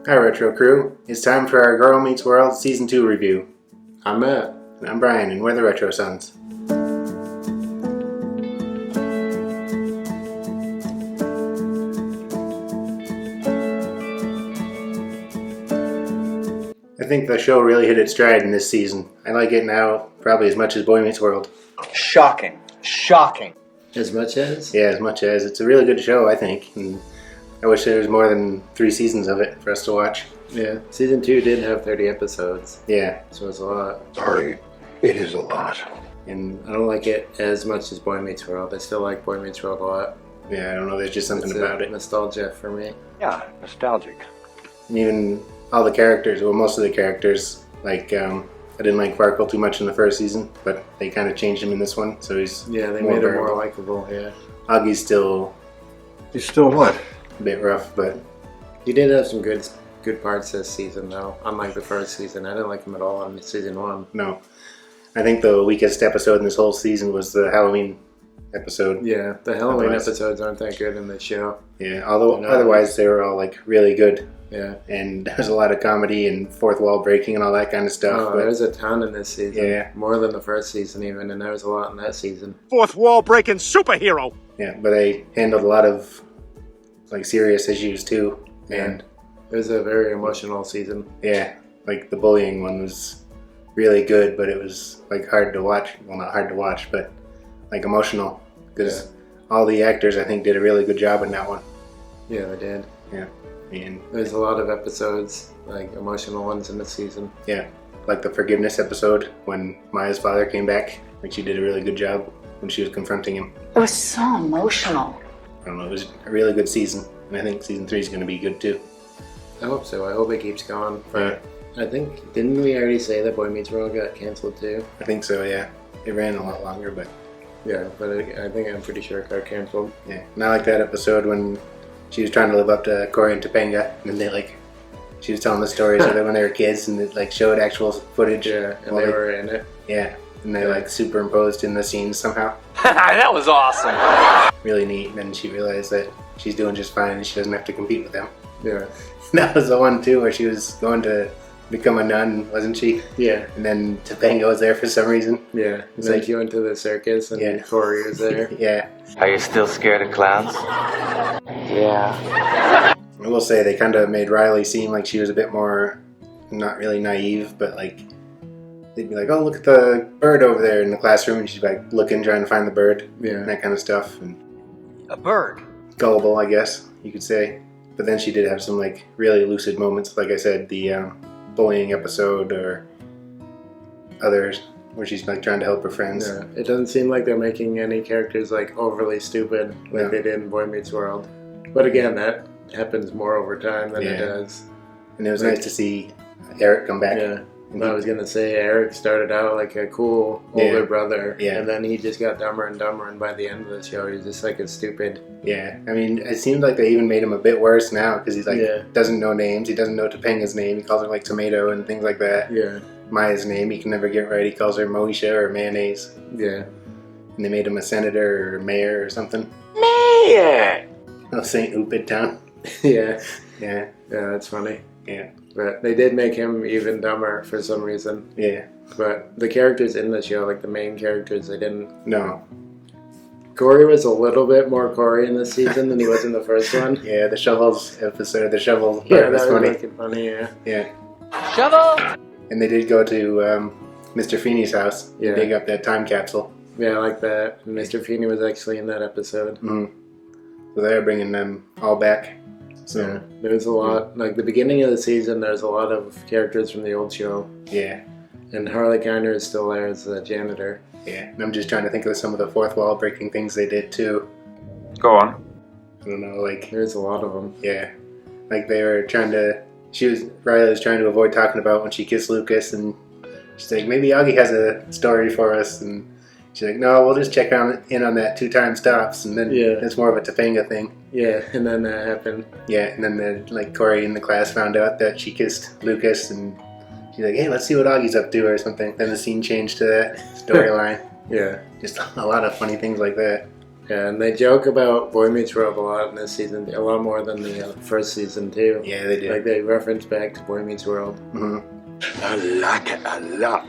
Hi Retro Crew, it's time for our Girl Meets World Season 2 review. I'm Matt. And I'm Brian, and we're the Retro Sons. I think the show really hit its stride in this season. I like it now probably as much as Boy Meets World. Shocking. As much as? Yeah, as much as. It's a really good show, I think. And I wish there was more than 3 seasons of it for us to watch. Yeah. Season 2 did have 30 episodes. Yeah. So it's a lot. Sorry, it is a lot. And I don't like it as much as Boy Meets World. I still like Boy Meets World a lot. yeah, I don't know, there's just something It's about it. nostalgia for me. Yeah, nostalgic. And even all the characters, well, most of the characters, like, I didn't like Farkle too much in the first season, but they kind of changed him in this one, so he's Yeah, they more made it bearable. more likable, yeah. Augie's still He's still what? a bit rough, but He did have some good parts this season, though. Unlike the first season. I didn't like him at all in season 1. no. I think the weakest episode in this whole season was the Halloween episode. Yeah, the Halloween Otherwise- episodes aren't that good in this show. Yeah, although No. otherwise they were all like really good, Yeah. and there was a lot of comedy and fourth wall breaking and all that kind of stuff. Oh, but there's a ton in this season. Yeah. More than the first season, even, and there was a lot in that season. Fourth wall breaking superhero. yeah, but they handled a lot of like serious issues too, and It was a very emotional season. yeah, like the bullying one was really good, but it was like hard to watch. Well, not hard to watch, but like emotional because all the actors I think did a really good job in that one. Yeah, they did. Yeah, and There's a lot of episodes, like emotional ones in the season. yeah, like the forgiveness episode when Maya's father came back. Like she did a really good job when she was confronting him. It was so emotional. I don't know, it was a really good season, and I think season 3 is going to be good too. I hope so. I hope it keeps going. But I think, didn't we already say that Boy Meets World got canceled too? I think so, yeah. It ran a lot longer, but Yeah, but I'm pretty sure it got canceled. yeah. And I like that episode when she was trying to live up to Cory and Topanga, and then she was telling the stories of when they were kids, and it like showed actual footage. Yeah, and while they were in it. Yeah, and they like superimposed in the scenes somehow. That was awesome. Really neat. And then she realized that she's doing just fine, and she doesn't have to compete with them. Yeah. That was the one too where she was going to become a nun, wasn't she? Yeah. And then Topanga was there for some reason. Yeah. And It's then like- she went to the circus and Yeah. Cory was there. Yeah. Are you still scared of clowns? Yeah. I will say they kind of made Riley seem like she was a bit more, not really naive, but like they'd be like, "Oh, look at the bird over there in the classroom," and she'd be like looking, trying to find the bird, Yeah. and that kind of stuff, and A bird. gullible, I guess you could say. But then she did have some like really lucid moments, like I said, the bullying episode or others where she's like trying to help her friends. Yeah. It doesn't seem like they're making any characters like overly stupid like No. they did in Boy Meets World. But again, that happens more over time than it Yeah. does. And it was Like- nice to see Eric come back. Yeah. And I was gonna say Eric started out like a cool older Yeah. brother, Yeah. and then he just got dumber and dumber, and by the end of the show, he's just like a stupid. Yeah, I mean, it seems like they even made him a bit worse now because he's like Yeah. doesn't know names. He doesn't know Topanga's name. He calls her like tomato and things like that. Yeah, Maya's name he can never get right. He calls her Moesha or mayonnaise. yeah, And they made him a senator or mayor or something. Mayor. Oh, St. Upid Town. yeah, Yeah, yeah. That's funny. yeah, But they did make him even dumber for some reason. yeah. But the characters in the show, like the main characters, they didn't. No, Cory was a little bit more Cory in this season than he was in the first one. yeah. The shovels episode, the shovel part Yeah, was that was funny. making funny. Yeah, Yeah, Shovel. and they did go to Mr. Feeney's house Yeah. and dig up that time capsule. yeah, I like that. And Mr. Feeney was actually in that episode. So they're bringing them all back. So Yeah, there's a lot. Like the beginning of the season, there's a lot of characters from the old show. yeah. And Harley Kiner is still there as the janitor. Yeah, and I'm just trying to think of some of the fourth wall breaking things they did too. Go on. I don't know, like, There's a lot of them. yeah. Like they were trying to, Riley was trying to avoid talking about when she kissed Lucas, and she's like, maybe Augie has a story for us, and she's like, no, we'll just check in on that 2-time stops, and then Yeah. it's more of a Topanga thing. Yeah, and then that happened. Yeah, and then like Cory in the class found out that she kissed Lucas, and she's like, hey, let's see what Augie's up to or something. Then the scene changed to that storyline. Yeah. Just a lot of funny things like that. Yeah, and they joke about Boy Meets World a lot in this season, a lot more than the first season too. Yeah, they do. Like they reference back to Boy Meets World. Hmm. I like it a lot.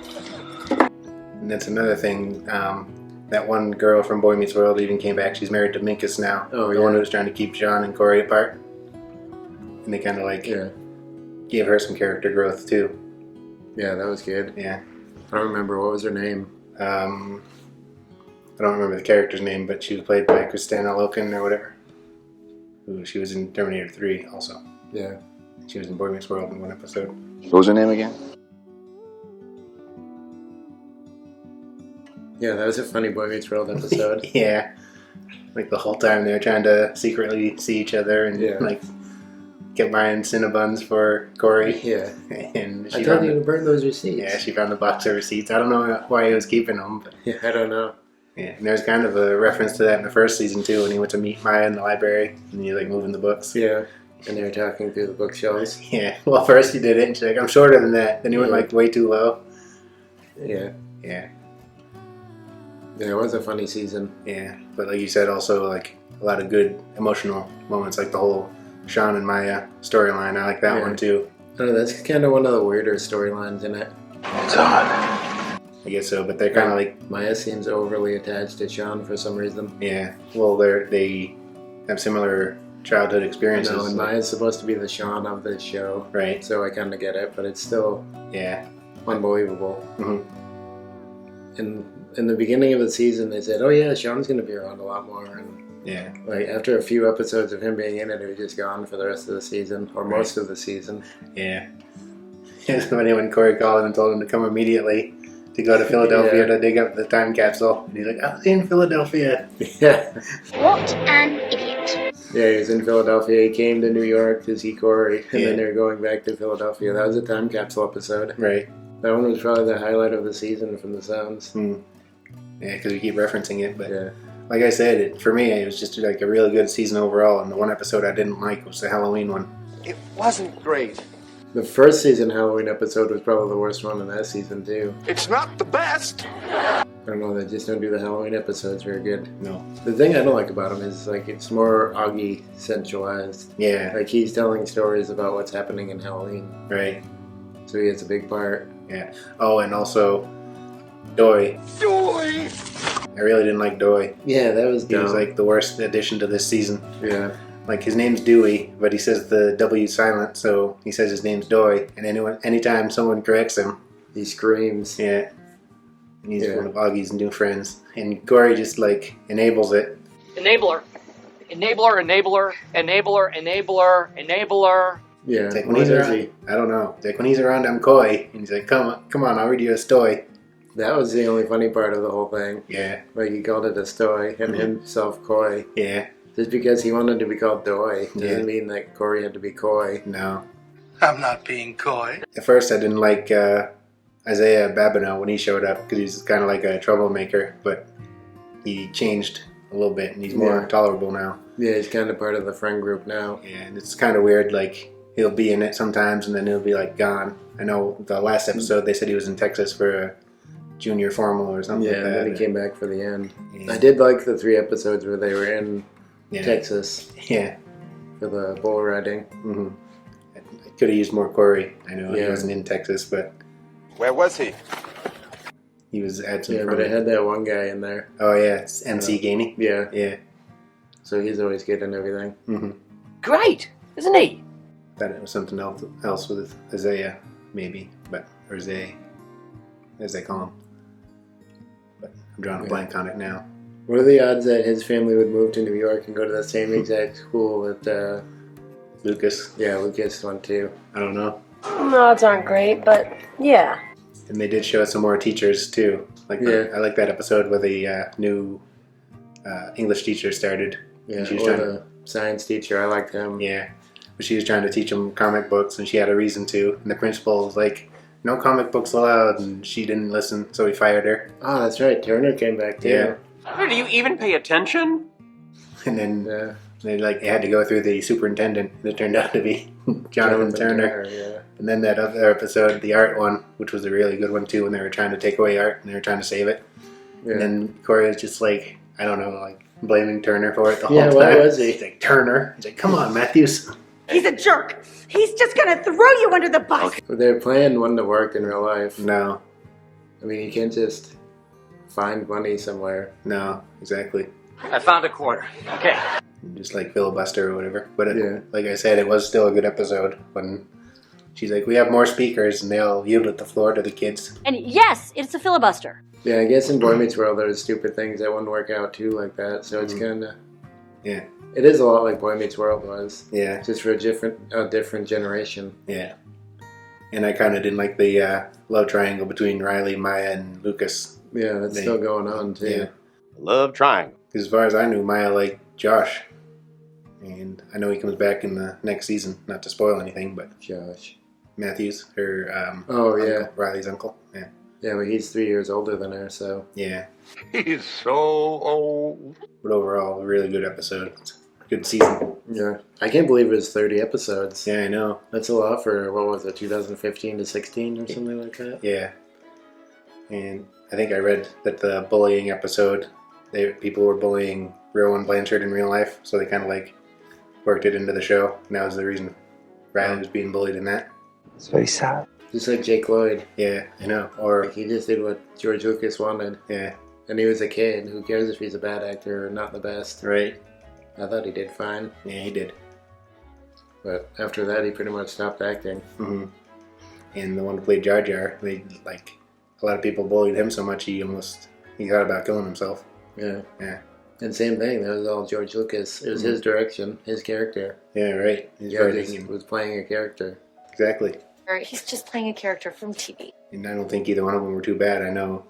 And that's another thing. That one girl from Boy Meets World even came back. She's married to Minkus now. Oh, the yeah. one who was trying to keep Sean and Corey apart. And they kind of like gave her some character growth too. Yeah, that was good. Yeah. I don't remember, what was her name? I don't remember the character's name, but she was played by Kristanna Loken or whatever. Ooh, she was in Terminator 3 also. Yeah. She was in Boy Meets World in one episode. What was her name again? Yeah, that was a funny Boy Meets World episode. Yeah. Like the whole time they were trying to secretly see each other and like kept buying Cinnabons for Corey. Yeah. And I told you to burn those receipts. Yeah, she found the box of receipts. I don't know why he was keeping them, but Yeah, I don't know. yeah. And there's kind of a reference to that in the first season too, when he went to meet Maya in the library and he like moving the books. Yeah. And they were talking through the bookshelves. Yeah. Well, first he did it, and she's like, "I'm shorter than that." Then he went like way too low. Yeah. Yeah. Yeah, it was a funny season. Yeah. But like you said, also like a lot of good emotional moments, like the whole Sean and Maya storyline. I like that one too. I don't know, that's kind of one of the weirder storylines in it. It's odd. I guess so, but they're kind of like, Maya seems overly attached to Sean for some reason. yeah. Well, they have similar childhood experiences. No, and Maya's supposed to be the Sean of this show. Right. So I kind of get it, but it's still Yeah. unbelievable. Hmm. In the beginning of the season, they said, "Oh yeah, Sean's going to be around a lot more." And Yeah. like after a few episodes of him being in it, he was just gone for the rest of the season, or Right. most of the season. Yeah. It's funny when Corey called and told him to come immediately to go to Philadelphia to dig up the time capsule. And he's like, "I was in Philadelphia." Yeah. What an idiot. Yeah, he was in Philadelphia. He came to New York to see Corey, and Yeah. then they were going back to Philadelphia. That was a time capsule episode. Right. That one was probably the highlight of the season from the sounds. Yeah, because we keep referencing it. But Yeah. like I said, for me, it was just like a really good season overall. And the one episode I didn't like was the Halloween one. It wasn't great. The first season Halloween episode was probably the worst one in that season, too. It's not the best. I don't know, they just don't do the Halloween episodes very good. No. The thing I don't like about him is, like, it's more Augie centralized. Yeah. Like, he's telling stories about what's happening in Halloween. Right. So he has a big part. Yeah. Oh, and also Doy. Doy! I really didn't like Doy. Yeah, that was He dumb. was like the worst addition to this season. Yeah. Like his name's Dewey, but he says the W's silent, so he says his name's Doy. And anytime someone corrects him, He screams. yeah, he's Yeah. one of Augie's new friends. And Corey just like enables it. Enabler. Enabler, enabler, enabler, enabler, enabler. Yeah. It's like when What he's is around, he? I don't know. It's like when he's around, I'm coy, and he's like, come on, I'll read you a story. That was the only funny part of the whole thing. Yeah, Like, he called it a stoy and himself coy. yeah, Just because he wanted to be called Doy doesn't Yeah. mean that Corey had to be coy. no. I'm not being coy. At first, I didn't like Isaiah Babineau when he showed up because he's kind of like a troublemaker, but he changed a little bit and he's more Yeah. tolerable now. Yeah, he's kind of part of the friend group now. Yeah, and it's kind of weird. Like he'll be in it sometimes and then he'll be like gone. I know the last episode they said he was in Texas for a junior formal or something Yeah, like and that. then he came back for the end. Yeah. I did like the 3 episodes where they were in Yeah. Texas Yeah. for the bull riding. Mm-hmm. I could have used more Corey. I know he Yeah. wasn't in Texas, but Where was he? he was absent Yeah, from but it it. had that one guy in there. Oh yeah, it's MC Gainey. Yeah, Yeah. so he's always good and everything. Mm-hmm. Great, isn't he? Thought it was something else with Isaiah, maybe, or Zay, as they call him. But I'm drawing a Yeah. blank on it now. What are the odds that his family would move to New York and go to the same exact school that, Lucas, Lucas went to? I don't know. Odds aren't great, but yeah. And they did show us some more teachers too. Like I like that episode where the new English teacher started. Yeah, And she was or trying the science teacher. I liked him. Yeah, but she was trying to teach them comic books, and she had a reason to. And the principal was like, "No comic books allowed," and she didn't listen, so he fired her. Oh, that's right. Turner came back too. Yeah. Do you even pay attention? And then Yeah. they had to go through the superintendent, and it turned out to be Jonathan Turner. Yeah. And then that other episode, the art one, which was a really good one too, when they were trying to take away art and they were trying to save it. Yeah. And then Corey was just like, I don't know, like blaming Turner for it the whole Yeah, time. why was he? He's like, Turner. He's like, come on, Matthews. He's a jerk. He's just gonna throw you under the bus. Their plan wouldn't have worked in real life. No, I mean, you can't just find money somewhere. no, exactly. I found a quarter. Okay. Just like filibuster or whatever. But Yeah. like I said, it was still a good episode when she's like, we have more speakers and they all yielded the floor to the kids. And yes, it's a filibuster. Yeah, I guess in Boy Meets World there's stupid things that wouldn't work out too like that. So it's kind of Yeah, it is a lot like Boy Meets World was, yeah, just for a different generation. yeah. And I kind of didn't like the love triangle between Riley, Maya, and Lucas. Yeah, that's still going on too. Yeah. Love triangle. Because as far as I knew, Maya liked Josh. And I know he comes back in the next season, not to spoil anything, but Josh. Matthews, her Oh yeah, uncle, Riley's uncle. Yeah. yeah, but he's 3 years older than her, so Yeah. He's so old. But overall, a really good episode. It's a good season. yeah. I can't believe it was 30 episodes. Yeah, I know. That's a lot for, what was it, 2015 to 16 or something like that? Yeah. And I think I read that the bullying episode, people were bullying Rowan Blanchard in real life, so they kind of like worked it into the show. And that was the reason Riley was being bullied in that. It's very sad. Just like Jake Lloyd. Yeah, I know. Or, Like, he just did what George Lucas wanted. yeah, And he was a kid. Who cares if he's a bad actor or not the best? right. I thought he did fine. Yeah, he did. But after that, he pretty much stopped acting. hmm And the one who played Jar Jar, like, a lot of people bullied him so much he thought about killing himself. Yeah. Yeah. And same thing. That was all George Lucas. It was his direction, his character. Yeah, right. He's George writing and was playing a character. exactly. He's just playing a character from TV. And I don't think either one of them were too bad. I know,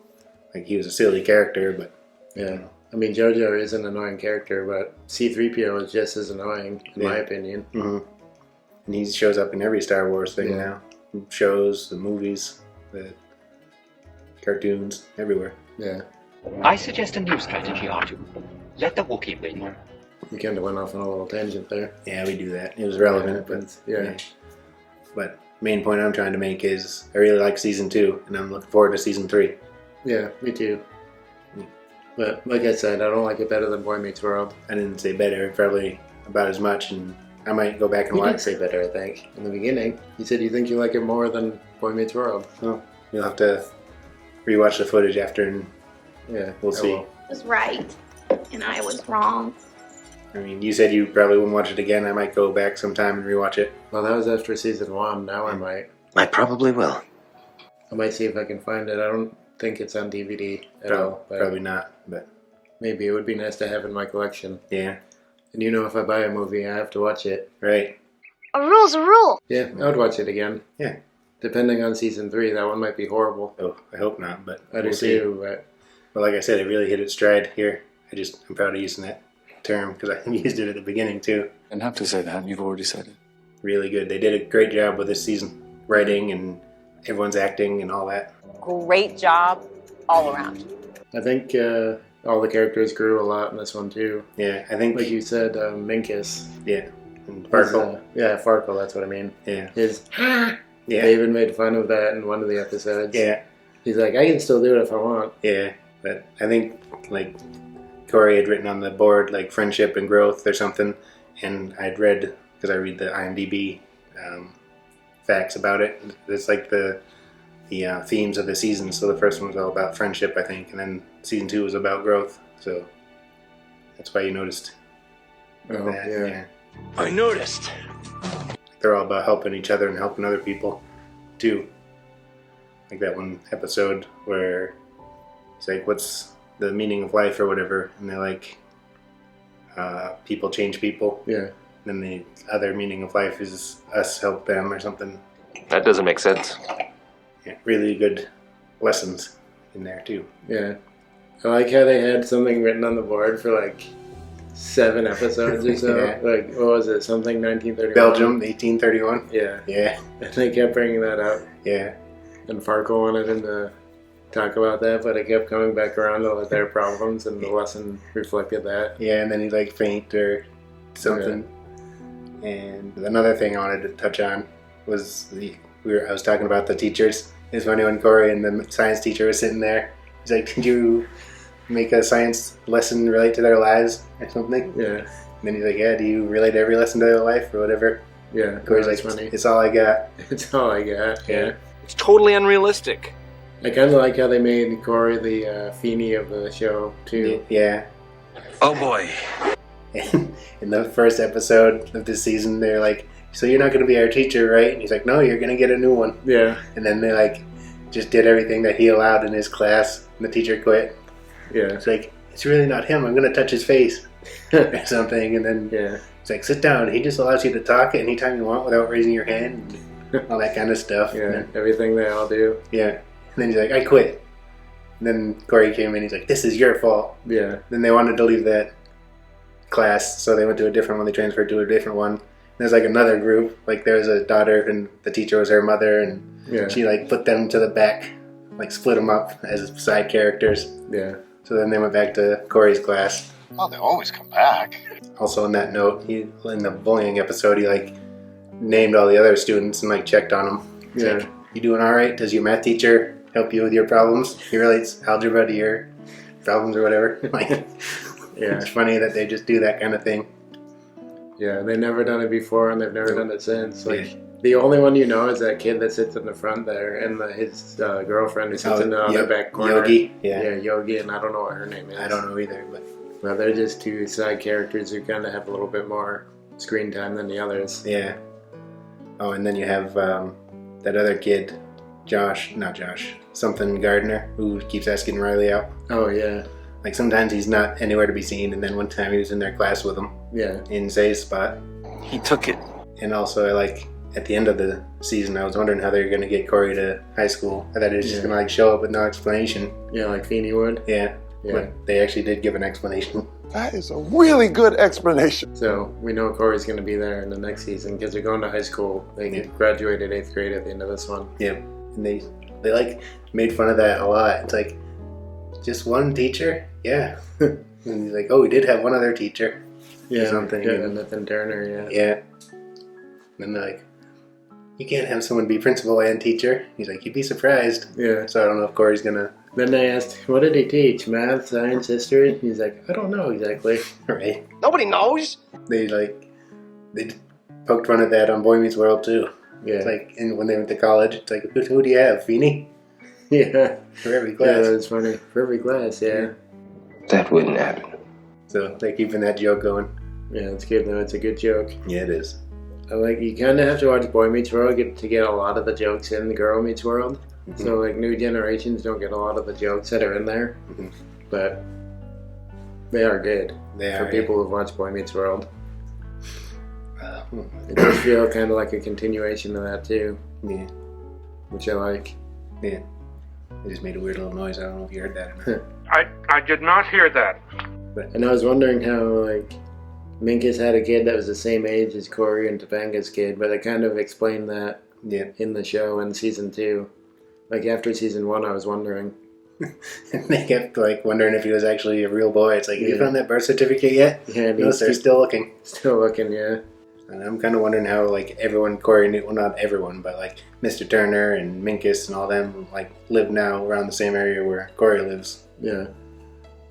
like, he was a silly character, but Yeah. I mean, JoJo is an annoying character, but C-3PO is just as annoying, in my opinion. and he shows up in every Star Wars thing Yeah. now. Shows, the movies, the cartoons, everywhere. Yeah. I suggest a new strategy, Arju. Let the Wookiee win. We kind of went off on a little tangent there. Yeah, we do that. It was relevant, but Yeah. But main point I'm trying to make is I really like season 2, and I'm looking forward to season 3. Yeah, me too. But like I said, I don't like it better than Boy Meets World. I didn't say better, probably about as much, and I might go back and You did watch. say better, I think, in the beginning. You said you think you like it more than Boy Meets World. Well, you'll have to rewatch the footage after, and Yeah, we'll I see. will. Was right, and I was wrong. I mean, you said you probably wouldn't watch it again. I might go back sometime and rewatch it. Well, that was after season 1. Now I might. I probably will. I might see if I can find it. I don't think it's on DVD at all. But Probably not, but maybe it would be nice to have in my collection. yeah, And you know, if I buy a movie, I have to watch it. right. A rule's a rule. Yeah, I would watch it again. Yeah. Depending on season 3, that one might be horrible. Oh, I hope not, but I do we'll see. too, but But like I said, it really hit its stride here. I'm proud of using that term because I used it at the beginning too. I didn't have to say that. You've already said it. Really good. They did a great job with this season, writing and everyone's acting and all that. Great job all around. I think all the characters grew a lot in this one too. Yeah, I think Like you said, Minkus. yeah, and His, Farkle. yeah, Farkle, that's what I mean. Yeah, His yeah, They even made fun of that in one of the episodes. yeah, He's like, I can still do it if I want. yeah. But I think like Corey had written on the board like friendship and growth or something, and I'd read because I read the IMDb facts about it. It's like the themes of the season. So the first one was all about friendship, I think, and then season 2 was about growth. So that's why you noticed Oh, that. yeah. I noticed. They're all about helping each other and helping other people too. Like that one episode where it's like, what's the meaning of life or whatever, and they're like, people change people. Yeah. Then the other meaning of life is us help them or something. That doesn't make sense. Yeah, really good lessons in there too. Yeah. I like how they had something written on the board for like 7 episodes or so. Yeah. Like, what was it? Something 1931? Belgium, 1831. Yeah. Yeah, And they kept bringing that up. yeah, And Farkle wanted him to talk about that, but it kept coming back around to their problems, and the lesson reflected that. yeah. And then he like faint or something. And another thing I wanted to touch on was I was talking about the teachers. It's funny when Corey and the science teacher was sitting there. He's like, "Did you make a science lesson relate to their lives or something. Yeah. And then he's like, yeah, do you relate every lesson to their life or whatever? Yeah. Corey's That's like, funny. it's all I got. It's all I got. Yeah. It's totally unrealistic. I kind of like how they made Corey the Feeny of the show too. Yeah. Oh boy. In the first episode of this season, they're like, so you're not going to be our teacher, right? And he's like, no, you're going to get a new one. Yeah. And then they like just did everything that he allowed in his class, and the teacher quit. Yeah. It's like, it's really not him. I'm going to touch his face or something. And then Yeah. it's like, sit down. He just allows you to talk anytime you want without raising your hand and all that kind of stuff. Yeah. And then, Everything they all do. yeah. And then he's like, I quit. And then Corey came in. He's like, this is your fault. Yeah. Then they wanted to leave that class, so they went to a different one. They transferred to a different one. And there's like another group. Like there was a daughter, and the teacher was her mother, and Yeah. she like put them to the back, like split them up as side characters. Yeah. So then they went back to Corey's class. Oh, they always come back. Also, on that note, he in the bullying episode, he like named all the other students and like checked on them. It's Yeah. like, you doing all right? Does your math teacher help you with your problems? He relates algebra to your problems or whatever. Like, Yeah. it's funny that they just do that kind of thing. Yeah. They've never done it before, and they've never done it since. Like. Yeah. The only one you know is that kid that sits in the front there, and his girlfriend who sits in the other back corner. Yogi. Yeah. Yeah, Yogi, and I don't know what her name is. I don't know either, but Well, they're just two side characters who kind of have a little bit more screen time than the others. yeah. Oh, and then you have that other kid, not Josh, something Gardner, who keeps asking Riley out. Oh, yeah. Like sometimes he's not anywhere to be seen, and then one time he was in their class with him Yeah. in Zay's spot. He took it. And also, like at the end of the season, I was wondering how they were going to get Corey to high school. I thought he was just Yeah. going to like show up with no explanation. Yeah, like Feeny would. Yeah. Yeah. But they actually did give an explanation. That is a really good explanation. So we know Corey's going to be there in the next season because they're going to high school. They Yeah. graduated 8th grade at the end of this one. Yeah. And they like made fun of that a lot. It's like, just one teacher? Yeah. And he's like, oh, we did have one other teacher. Yeah, something. Yeah, Nathan Turner, yeah. Yeah. And then they're like, you can't have someone be principal and teacher. He's like, you'd be surprised. Yeah. So I don't know if Corey's gonna. Then they asked, what did he teach? Math, science, history? He's like, I don't know exactly. Right. Nobody knows. They poked fun at that on Boy Meets World too. Yeah. It's like, and when they went to college, it's like, who do you have, Feeny? Yeah. For every Yeah, class. that's funny. For every class, yeah. That wouldn't happen. So they're keeping that joke going. Yeah, it's good though. It's a good joke. Yeah, it is. I like, you kind of have to watch Boy Meets World to get a lot of the jokes in the Girl Meets World. Mm-hmm. So like new generations don't get a lot of the jokes that are in there. Mhm. But they are good They for are. people who've watched Boy Meets World. Hmm. It does feel kind of like a continuation of that too, Yeah. which I like. Yeah. They just made a weird little noise. I don't know if you heard that or not. I did not hear that. And I was wondering how, like, Minkus had a kid that was the same age as Corey and Topanga's kid, but they kind of explained that Yeah. in the show in season 2. Like, after season 1, I was wondering. And they kept like wondering if he was actually a real boy. It's like, have you Yeah. found that birth certificate yet? Yeah, and No, he's they're still looking. still looking, yeah. And I'm kind of wondering how like everyone, Corey knew, well not everyone, but like Mr. Turner and Minkus and all them like live now around the same area where Corey lives. Yeah.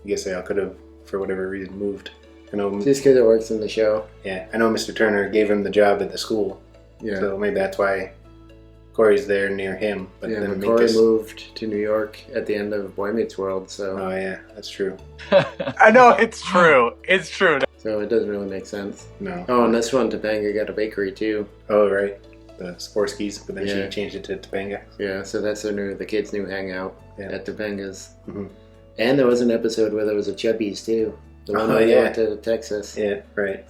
I guess they all could have, for whatever reason, moved. I know, Just because it works in the show. yeah, I know Mr. Turner gave him the job at the school, Yeah. so maybe that's why Corey's there near him. But Yeah, then but Corey Minkus, moved to New York at the end of Boy Meets World, so oh yeah, that's true. I know, it's true. It's true. it doesn't really make sense. No, Oh, and this one, Topanga got a bakery too. oh right, the Sporskis, but then Yeah. she changed it to Topanga. Yeah, so that's the kids' new hangout Yeah. at Topanga's. Mhm. And there was an episode where there was a Chubby's too. The one Oh, that yeah. went to Texas. Yeah, right.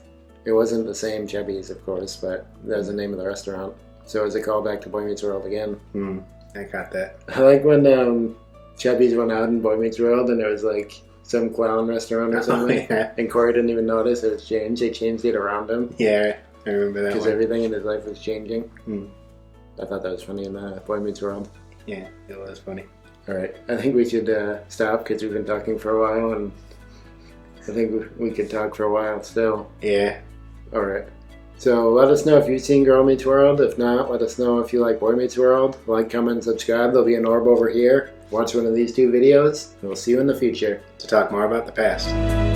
It wasn't the same Chubby's, of course, but that was the name of the restaurant. So it was a callback to Boy Meets World again. I got that. I like when Chubby's went out in Boy Meets World and there was like some clown restaurant or Oh, something. yeah. And Corey didn't even notice it was changed. They changed it around him Yeah, I remember that because one. everything in his life was changing. Hmm. I thought that was funny in the Boy Meets World. Yeah, it was funny. All right, I think we should stop because we've been talking for a while, and I think we could talk for a while still. Yeah, All right. So let us know if you've seen Girl Meets World. If not, let us know if you like Boy Meets World. Like, comment, and subscribe. There'll be an orb over here. watch one of these 2 videos, and we'll see you in the future. To talk more about the past.